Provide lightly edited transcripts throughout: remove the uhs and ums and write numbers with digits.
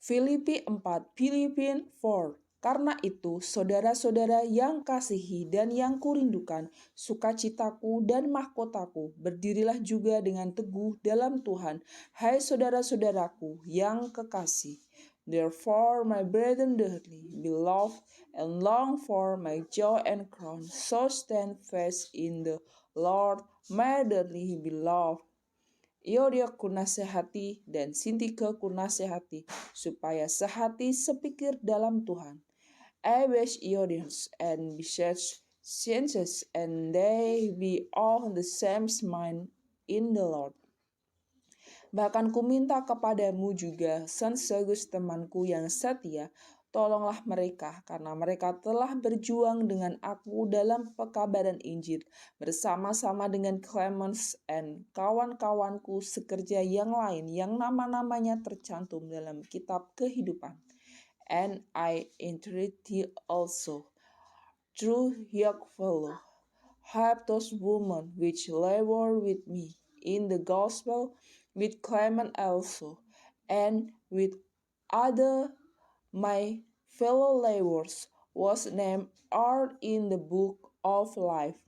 Filipi 4, Filipin 4. Karena itu, saudara-saudara yang kasihi dan yang kurindukan, sukacitaku dan mahkotaku, berdirilah juga dengan teguh dalam Tuhan, hai saudara-saudaraku yang kekasih. Therefore, my brethren dearly beloved, and long for my joy and crown, so stand fast in the Lord, my dearly beloved. Euodia ku nasihati dan Sintike ku nasihati, supaya sehati sepikir dalam Tuhan. I wish Euodias and besides Syntyches and they be all on the same mind in the Lord. Bahkan ku minta kepadamu juga, Syntychus temanku yang setia, tolonglah mereka, karena mereka telah berjuang dengan aku dalam pekabaran Injil, bersama-sama dengan Clemens dan kawan-kawanku sekerja yang lain yang nama-namanya tercantum dalam kitab kehidupan. And I entreat thee also, through your fellow, help those women which labor with me in the gospel, with Clement also, and with other my fellow laborers, whose names are in the book of life.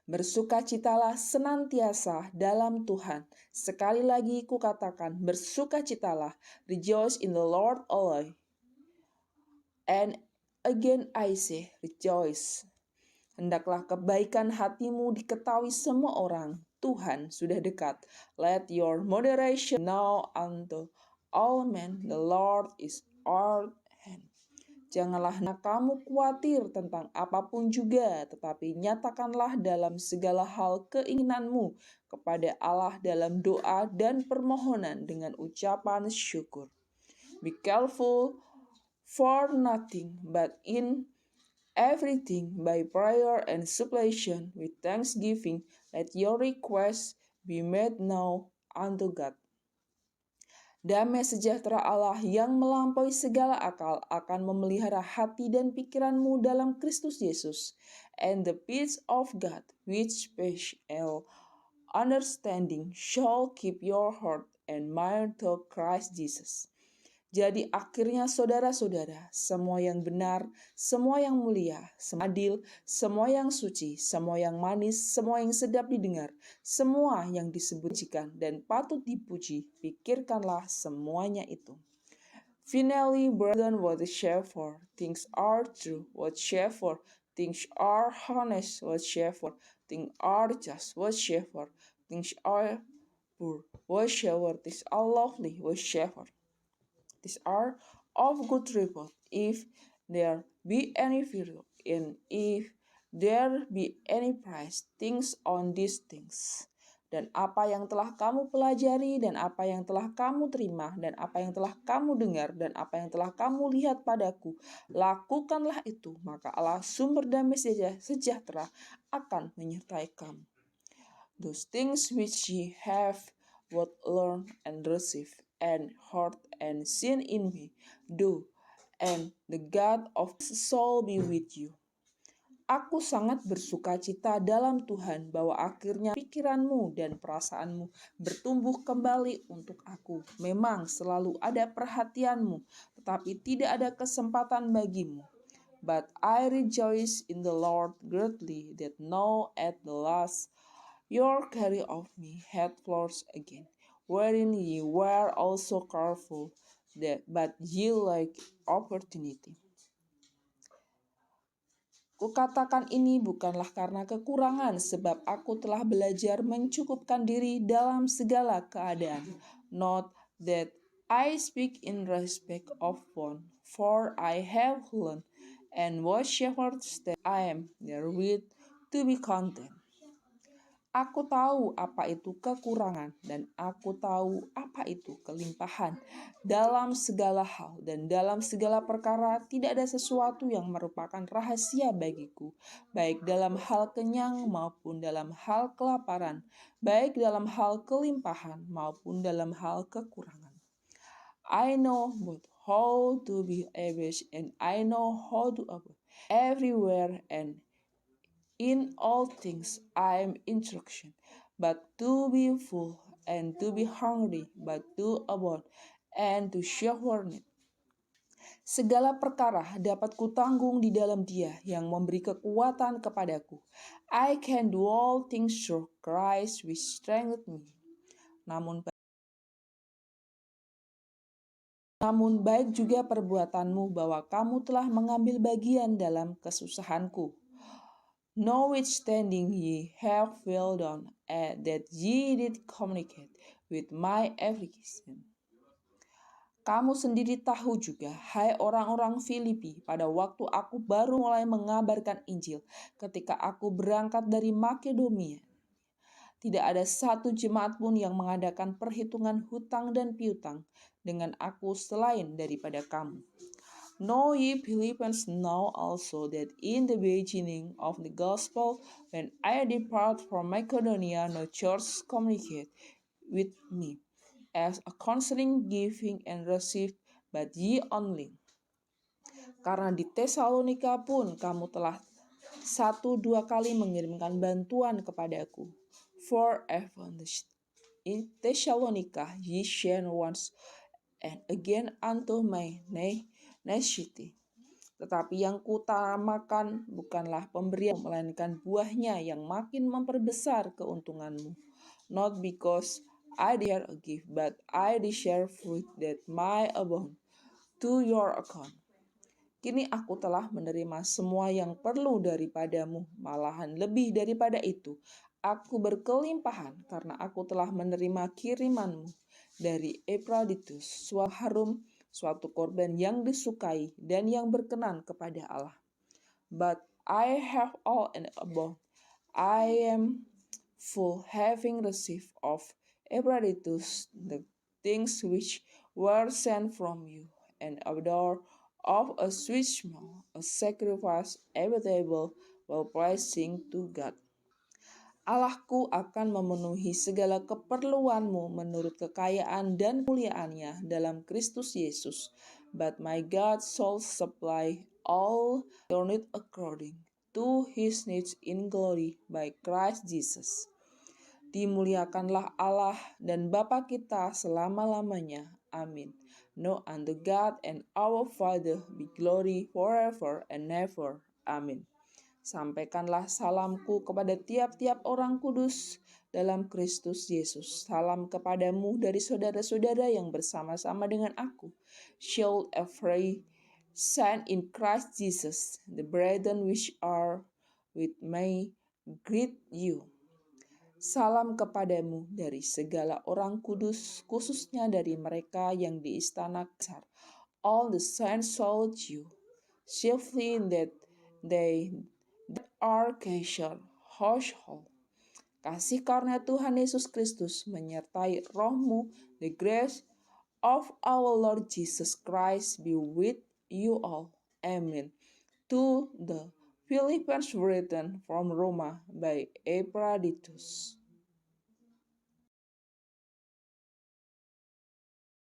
Bersukacitalah senantiasa dalam Tuhan. Sekali lagi kukatakan, bersukacitalah. Rejoice in the Lord always. And again I say, rejoice. Hendaklah kebaikan hatimu diketahui semua orang. Tuhan sudah dekat. Let your moderation know unto all men, the Lord is our hand. Janganlah kamu khawatir tentang apapun juga, tetapi nyatakanlah dalam segala hal keinginanmu kepada Allah dalam doa dan permohonan dengan ucapan syukur. Be careful for nothing, but in everything by prayer and supplication with thanksgiving, let your requests be made known unto God. Damai sejahtera Allah yang melampaui segala akal akan memelihara hati dan pikiranmu dalam Kristus Yesus. And the peace of God, which passes understanding, shall keep your heart and mind through Christ Jesus. Jadi akhirnya saudara-saudara, semua yang benar, semua yang mulia, semua adil, semua yang suci, semua yang manis, semua yang sedap didengar, semua yang disebutkan dan patut dipuji, pikirkanlah semuanya itu. Finally, brethren, whatsoever things are true, whatsoever things are honest, whatsoever things are just, whatsoever things are pure, whatsoever things are lovely, whatsoever these are of good report. If there be any virtue, and if there be any praise, things on these things. Dan apa yang telah kamu pelajari, dan apa yang telah kamu terima, dan apa yang telah kamu dengar, dan apa yang telah kamu lihat padaku, lakukanlah itu, maka Allah sumber damai sejahtera akan menyertai kamu. Those things which ye have both learned and received, and heard and seen in me, do, and the God of soul be with you. Aku sangat bersukacita dalam Tuhan bahwa akhirnya pikiranmu dan perasaanmu bertumbuh kembali untuk aku. Memang selalu ada perhatianmu, tetapi tidak ada kesempatan bagimu. But I rejoice in the Lord greatly that now at the last your carry of me hath flourished again, wherein ye were also careful, but ye lack opportunity. Kukatakan ini bukanlah karena kekurangan, sebab aku telah belajar mencukupkan diri dalam segala keadaan. Not that I speak in respect of one, for I have learned, and whatsoever state I am therewith to be content. Aku tahu apa itu kekurangan, dan aku tahu apa itu kelimpahan. Dalam segala hal dan dalam segala perkara tidak ada sesuatu yang merupakan rahasia bagiku, baik dalam hal kenyang maupun dalam hal kelaparan, baik dalam hal kelimpahan maupun dalam hal kekurangan. I know both how to be abased, and I know how to abound everywhere, and in all things I am instruction, but to be full, and to be hungry, but to abound, and to shower it. Segala perkara dapat kutanggung di dalam Dia yang memberi kekuatan kepadaku. I can do all things through Christ which strengthens me. Namun baik juga perbuatanmu bahwa kamu telah mengambil bagian dalam kesusahanku. Notwithstanding ye have well done, that ye did communicate with my affliction. Kamu sendiri tahu juga, hai orang-orang Filipi, pada waktu aku baru mulai mengabarkan Injil, ketika aku berangkat dari Makedonia, tidak ada satu jemaat pun yang mengadakan perhitungan hutang dan piutang dengan aku selain daripada kamu. Know ye Philippians now also that in the beginning of the gospel, when I depart from Macedonia, no church communicate with me, as a counseling giving and received, but ye only. Karena di Tesalonika pun kamu telah 1-2 kali mengirimkan bantuan kepadaku. For in Thessalonica ye sent once and again unto my necessity. Tetapi yang kutamakan bukanlah pemberian, melainkan buahnya yang makin memperbesar keuntunganmu. Not because I desire a gift, but I desire fruit that may abound to your account. Kini aku telah menerima semua yang perlu daripadamu, malahan lebih daripada itu. Aku berkelimpahan karena aku telah menerima kirimanmu dari Epaphroditus, suatu korban yang disukai dan yang berkenan kepada Allah. But I have all and above. I am full, having received of Epaphroditus the things which were sent from you, and odor of a sweet smell, a sacrifice acceptable, while pleasing to God. Allahku akan memenuhi segala keperluanmu menurut kekayaan dan kemuliaannya dalam Kristus Yesus. But my God shall supply all your need according to his needs in glory by Christ Jesus. Dimuliakanlah Allah dan Bapa kita selama-lamanya. Amin. Now unto God and our Father be glory forever and ever. Amin. Sampaikanlah salamku kepada tiap-tiap orang kudus dalam Kristus Yesus. Salam kepadamu dari saudara-saudara yang bersama-sama dengan aku. Shall every saint in Christ Jesus, the brethren which are with me, greet you. Salam kepadamu dari segala orang kudus, khususnya dari mereka yang di istana Kaisar. All the saints salute you, chiefly that they that are Kaisar household. Kasih karunia Tuhan Yesus Kristus menyertai rohmu. The grace of our Lord Jesus Christ be with you all. Amen. To the Philippians written from Roma by Epaphroditus.